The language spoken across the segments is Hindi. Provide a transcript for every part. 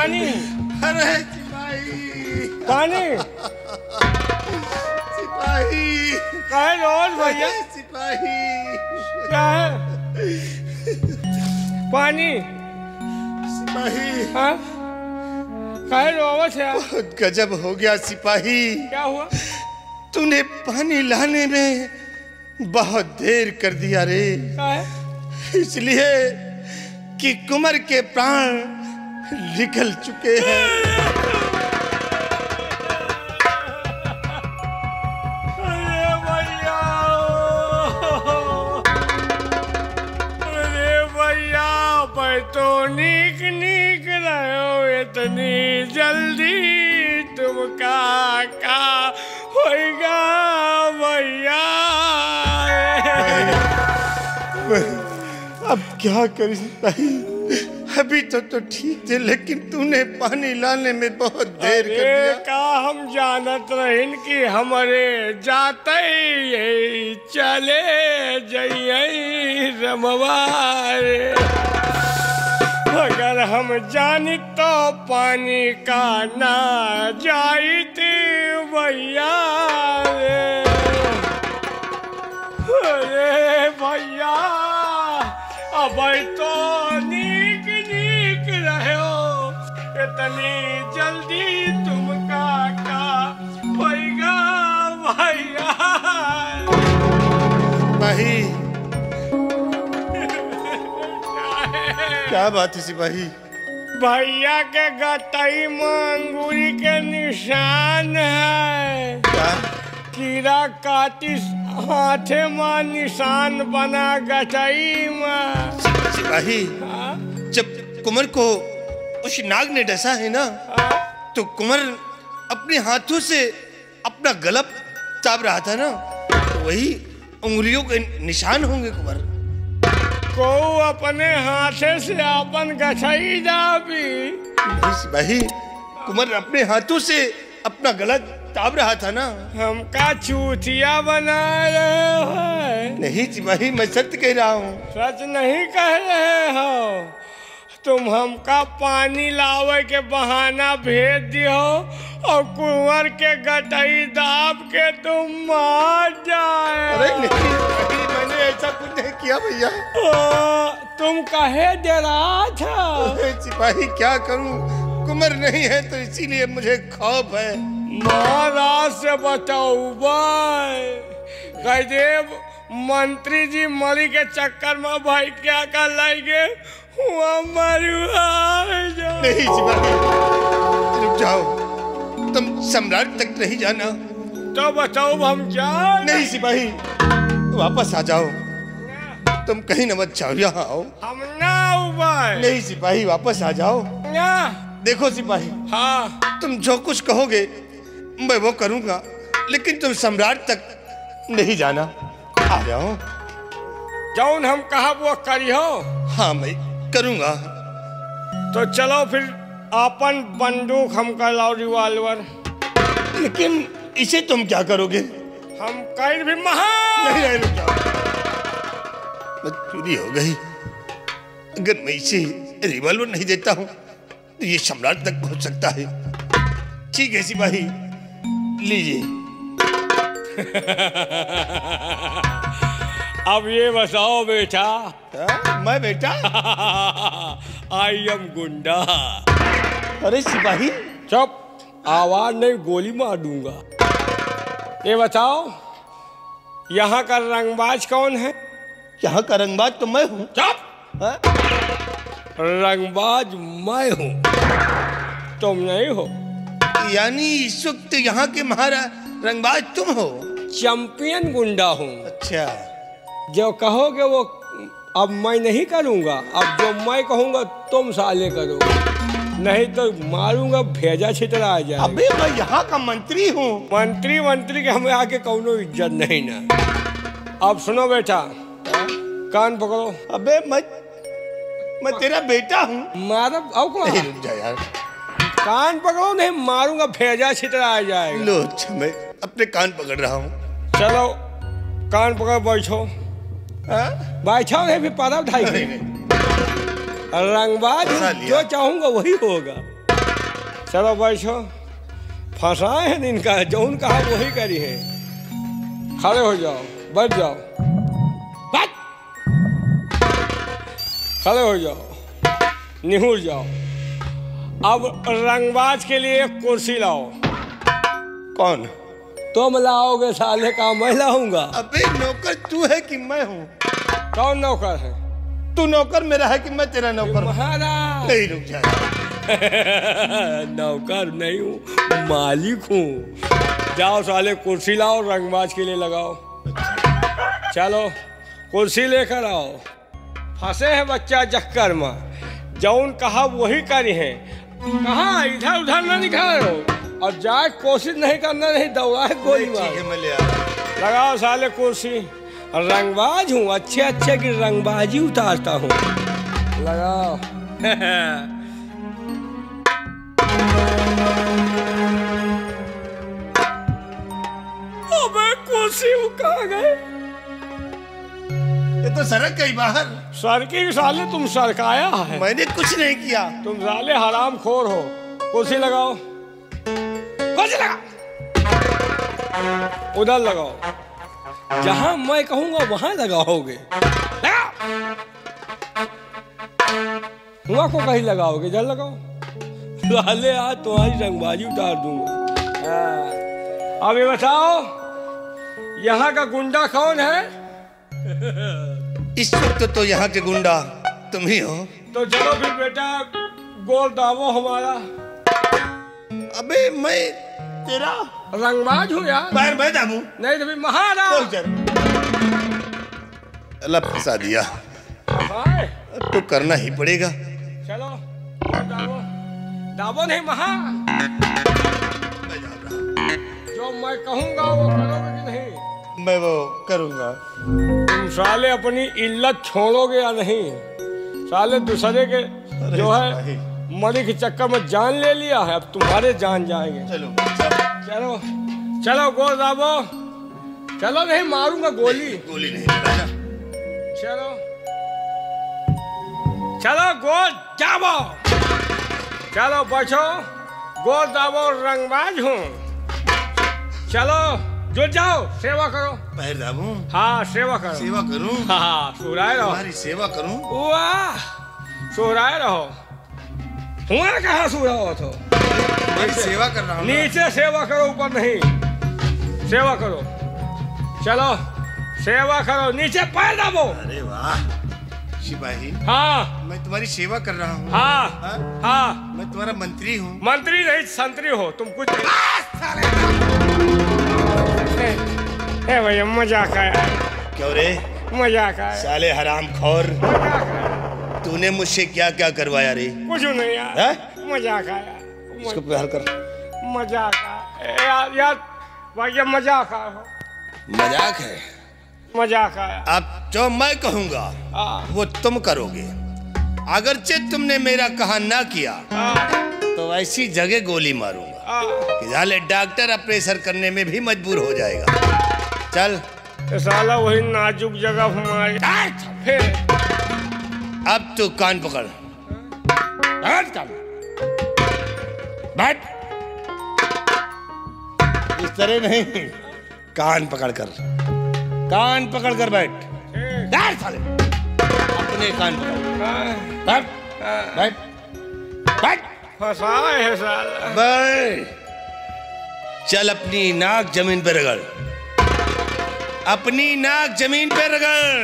पानी। अरे सिपाही, पानी। सिपाही। कहे रोज भैया? सिपाही। क्या है? पानी। सिपाही। हाँ? कहे रोज है? बहुत गजब हो गया सिपाही। क्या हुआ? तूने पानी लाने में बहुत देर कर दिया रे। क्या है? इसलिए कि कुंवर के प्राण निकल चुके हैं। अरे भैया, अरे भैया, मैं तो नीक नीक रहो इतनी जल्दी तुमका का होगा भैया। अब क्या करें सिपाही? अभी तो ठीक थे, लेकिन तूने पानी लाने में बहुत देर कर दिया। का हम जानत रहिन कि हमारे जाते ही चले जइए रमवारे। अगर हम जानी तो पानी का ना जाइते भैया रे। अरे भैया, अब तो नीक नीक रहो इतनी जल्दी तुमका का होगा भैया। सिपाही, क्या बात है सिपाही? भैया के गटई में अंगूरी के निशान है। क्या? कीड़ा काटिस हाथे में निशान बना गटई में। सिपाही, जब कुंवर को उस नाग ने डसा है ना, तो कुंवर अपने हाथों से अपना गला चाप रहा था ना, तो वही उंगलियों के निशान होंगे कुंवर। को अपने हाथे से अपन गछई जाबी। सिपाही, कुंवर अपने हाथों से अपना गला चाप रहा था ना। हमका चूतिया बना रहे हो? नहीं सिपाही, मैं सत्य कह रहा हूँ। सच नहीं कह रहे हो? तुम हमका पानी लावे के बहाना भेज दियो और कुंवर के गटई दाब के तुम मार जाए। अरे नहीं, मैंने ऐसा कुछ नहीं किया भैया। तुम कहे डरा था? सिपाही क्या करूं, कुंवर नहीं है तो इसीलिए मुझे खौफ है। महाराज से बताओ भाई, गजेब मंत्री जी मरी के चक्कर में भाई क्या कर लाएंगे? नहीं सिपाही, रुक जाओ, तुम सम्राट तक नहीं जाना। तो बताओ हम जाए? नहीं सिपाही, वापस आ जाओ, तुम कहीं न मत जाओ, यहाँ आओ। हम ना उबाय। नहीं सिपाही, वापस आ जाओ। ना। देखो सिपाही, हाँ, तुम जो कुछ कहोगे मैं वो करूंगा, लेकिन तुम सम्राट तक नहीं जाना। आ जाओ। जौन हम कहा वो करियो। हाँ मैं करूंगा। तो चलो फिर अपन बंदूक हम कर लाओ, रिवॉल्वर। लेकिन इसे तुम क्या करोगे? हम कहीं भी महा नहीं, रुक जाओ, चोरी हो गई। अगर मैं इसे रिवॉल्वर नहीं देता हूं तो ये सम्राट तक पहुंच सकता है। ठीक है सिपाही, लीजिए। अब ये बताओ बेटा। मैं बेटा? आई एम गुंडा। अरे सिपाही, चुप, आवाज नहीं, गोली मार दूंगा। ये बताओ, यहाँ का रंगबाज कौन है? यहाँ का रंगबाज तो मैं हूँ। चुप। रंगबाज मैं हूँ, तुम नहीं हो। यानी इस वक्त यहाँ के रंगबाज तुम हो? चैंपियन गुंडा हूँ। अच्छा, जो कहोगे वो अब मैं नहीं करूँगा। अब जो मैं कहूँगा तुम साले करो, नहीं तो मारूंगा, भेजा छितरा आ जाए। अबे मैं यहाँ का मंत्री हूँ। मंत्री के हमें आके कौनो इज्जत नहीं ना। अब सुनो बेटा, कान पकड़ो। अबे मैं तेरा बेटा हूँ। मारो, आओ कौन? रुक जा यार। कान पकड़ो, नहीं मारूंगा, भेजा छितरा आ जाएगा। लो, अच्छा मैं अपने कान पकड़ रहा हूँ। चलो कान पकड़ बैठो। बैठो, नहीं फिर पता उठाई। रंगबाज जो चाहूंगा वही होगा। चलो बैठो, फंसाए हैं इनका, जौन कहा वही करी है। खड़े हो जाओ, बैठ जाओ, बैठ, खड़े हो जाओ, निहुर जाओ। अब रंगबाज के लिए एक कुर्सी लाओ। कौन? तुम लाओगे साले का, मैं लाऊंगा। अबे नौकर तू है कि मैं हूँ? कौन नौकर है? तू नौकर मेरा है कि मैं तेरा नौकर? महाराज नहीं, रुक जा। नौकर नहीं हूँ, मालिक हूँ। जाओ साले कुर्सी लाओ, रंगबाज के लिए लगाओ। चलो कुर्सी लेकर आओ। फंसे हैं बच्चा चक्कर में, जौन कहा वही करी है। कहा इधर उधर न निकालो और जाए कोशिश नहीं करना, नहीं दौड़ा गोली मार। लगाओ साले कुर्सी। रंगबाज हूँ, अच्छे अच्छे की रंगबाजी उतारता हूँ। लगाओ। अबे कुर्सी कहाँ गए? ये तो सड़क गई बाहर। सरकी साले, तुम सरकाया है। मैंने कुछ नहीं किया। तुम साले हराम खोर हो। कुर्सी लगाओ, कुर्सी लगाओ, उधर लगाओ, जहां मैं कहूंगा वहां लगाओगे। हुआ को कहीं लगाओगे, इधर लगाओ। साले आज तुम्हारी रंगबाजी उतार दूंगा। अब ये बताओ, यहाँ का गुंडा कौन है? इस वक्त तो यहाँ के गुंडा तुम ही हो। तो चलो फिर बेटा, गोल दावो हमारा। अबे मैं तेरा रंगबाज हूँ यार। मैं दामू नहीं तो फिर महाराज। अल्लाह फंसा दिया, तो करना ही पड़ेगा। चलो दावो, दावो नहीं महा। जो मैं कहूँगा वो करोगे कि नहीं? मैं वो करूँगा। तुम साले अपनी इल्लत छोड़ोगे या नहीं? साले दूसरे के जो है मरी के चक्कर में जान ले लिया है, अब तुम्हारे जान जाएंगे। चलो चलो चलो, गोल दाबो। चलो, नहीं मारूंगा गोली। गोली नहीं चलाना। चलो चलो, गोल दाबो। चलो बैठो, गोल दाबो, रंगबाज हूँ। चलो जुट जाओ, सेवा करो। पैर दाबूं? हाँ, सेवा करो। सेवा करूं? हाँ, सुराए रहो। तुम्हारी सेवा करूं? वाह, सुराए रहो। हुआ कहाँ सुरा हो तो? तुम्हारी सेवा कर रहा हूँ। नीचे सेवा करो, ऊपर नहीं। सेवा करो। चलो सेवा करो, नीचे पैर दाबो। अरे वाह सिपाही। हाँ, मैं तुम्हारी सेवा कर रहा हूँ। हाँ हाँ? हाँ। मैं तुम्हारा मंत्री हूँ। मंत्री नहीं, संतरी हो तुम। कुछ ए भैया, मजाक आया। क्यों रे? मजाक आया। साले हराम खोर, मजाक आया। तूने मुझसे क्या क्या करवाया रे? कुछ नहीं यार। है? मजाक आया। इसको पहल कर। मजाक आया यार, यार भैया, मजाक आया। मजाक है? मजाक आया। अब जो मैं कहूँगा वो तुम करोगे। अगरचे तुमने मेरा कहा ना किया तो ऐसी जगह गोली मारूंगा कि साले डॉक्टर ऑपरेशन करने में भी मजबूर हो जाएगा। चल। साला वही नाजुक जगह हमारी। अब तू कान पकड़। बैठ। इस तरह नहीं, कान पकड़ कर, कान पकड़ कर बैठ। साले अपने कान पकड़। बैठ बैठ बैठ। फंसाए है साला। बैठ। चल अपनी नाक जमीन पे रगड़, अपनी नाक जमीन पे रगड़,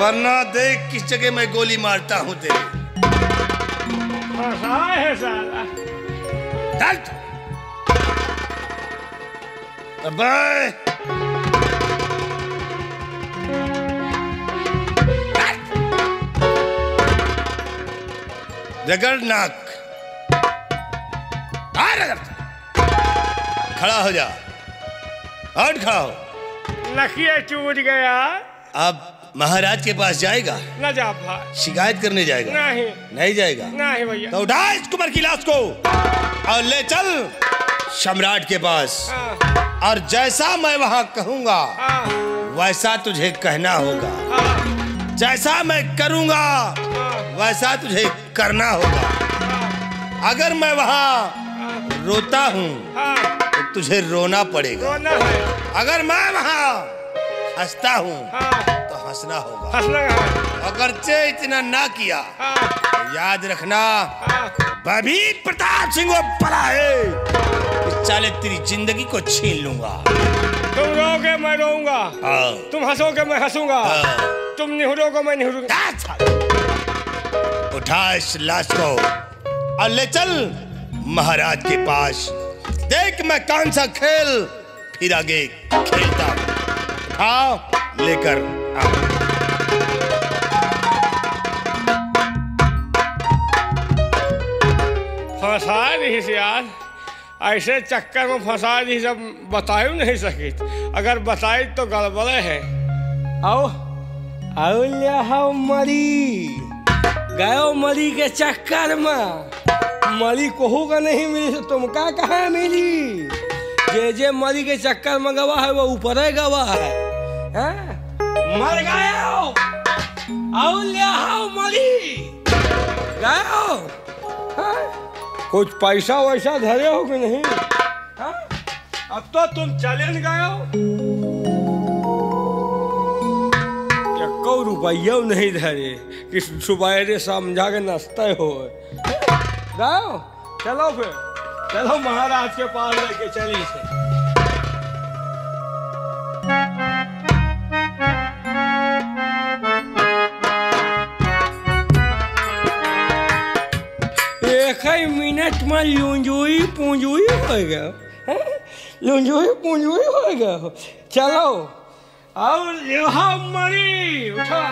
वरना देख किस जगह मैं गोली मारता हूं तेरे। फंसाए है साला। चल। बैठ। रगड़ नाक। खड़ा हो जा। और खड़ा हो। नखिया टूट गया। अब महाराज के पास जाएगा? न जा भाई। शिकायत करने जाएगा? नहीं। नहीं जाएगा? नहीं भैया। तो उठा इस कुंवर की लाश को और ले चल सम्राट के पास। और जैसा मैं वहां कहूंगा वैसा तुझे कहना होगा। जैसा मैं करूंगा वैसा तुझे करना होगा। अगर मैं वहाँ रोता हूँ तो तुझे रोना पड़ेगा। रोना है। अगर मैं वहाँ हंसता हूँ तो हंसना होगा। अगरचे इतना ना किया तो याद रखना बभी प्रताप सिंह वो पला है, इस चाले तेरी जिंदगी को छीन लूंगा। तुम रोगे मैं रोऊंगा, तुम हंसोगे मैं हंसूंगा, तुम निहुरोगे मैं निहुरूंगा। उठा इस लाश को और ले चल महाराज के पास। देख मैं कौन सा खेल फिर आगे खेलता हूँ। आओ लेकर आओ। फंसा दी से यार, ऐसे चक्कर में फंसा दी, जब बतायू नहीं सकी। अगर बताई तो गड़बड़े है। आओ आओ ले आओ मरी गयो मरी के चक्कर में। मरी कोहू का नहीं मिली तो तुम क्या कहा मिली? जे मरी के चक्कर में गवा है वो ऊपर गवा है। मर गए हो, आओ ले आओ मरी गयो। कुछ पैसा वैसा धरे हो कि नहीं? अब तो तुम चले न गए हो। 1 रुपया नहीं धरे कि सुबह समझा के नस्ते हो गए। चलो फिर चलो महाराज के पास लेके चली से। एक ही मिनट में लुंजुई पूंजुई हो गया। लुंजुई पूंजुई हो गया। चलो और यहाँ मरी उठा।